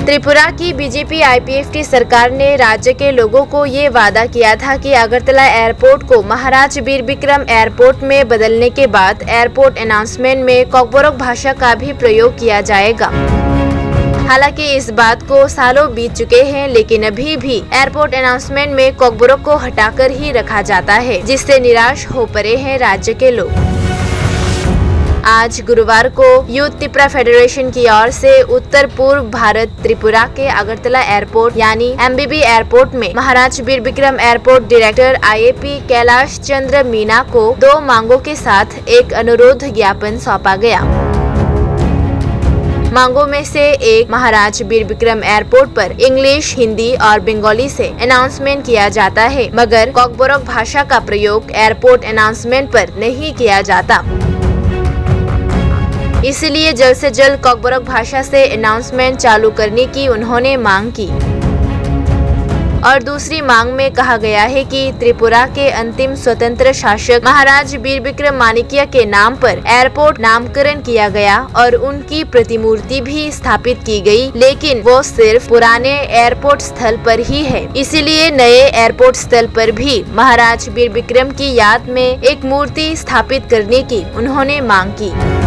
त्रिपुरा की BJP IPFT सरकार ने राज्य के लोगों को ये वादा किया था कि अगरतला एयरपोर्ट को महाराज वीर विक्रम एयरपोर्ट में बदलने के बाद एयरपोर्ट अनाउंसमेंट में कोकबोरोक भाषा का भी प्रयोग किया जाएगा। हालांकि इस बात को सालों बीत चुके हैं, लेकिन अभी भी एयरपोर्ट अनाउंसमेंट में कोकबोरोक को हटाकर ही रखा जाता है, जिससे निराश हो पड़े हैं राज्य के लोग। आज गुरुवार को यूथ त्रिपुरा फेडरेशन की ओर से उत्तर पूर्व भारत त्रिपुरा के अगरतला एयरपोर्ट यानी MBB एयरपोर्ट में Maharaja Bir Bikram airport director IAP Kailash Chandra Meena को 2 मांगों के साथ एक अनुरोध ज्ञापन सौंपा गया। मांगों में से एक, महाराज वीर विक्रम एयरपोर्ट पर इंग्लिश, हिंदी और बंगाली से अनाउंसमेंट किया जाता है, मगर कोकबोरोक भाषा का प्रयोग एयरपोर्ट अनाउंसमेंट पर नहीं किया जाता। इसलिए जल्द से जल्द कोकबोरोक भाषा से अनाउंसमेंट चालू करने की उन्होंने मांग की। और दूसरी मांग में कहा गया है कि त्रिपुरा के अंतिम स्वतंत्र शासक महाराज वीर विक्रम माणिक्य के नाम पर एयरपोर्ट नामकरण किया गया और उनकी प्रतिमूर्ति भी स्थापित की गई, लेकिन वो सिर्फ पुराने एयरपोर्ट स्थल पर ही है। इसीलिए नए एयरपोर्ट स्थल पर भी महाराज वीर विक्रम की याद में एक मूर्ति स्थापित करने की उन्होंने मांग की।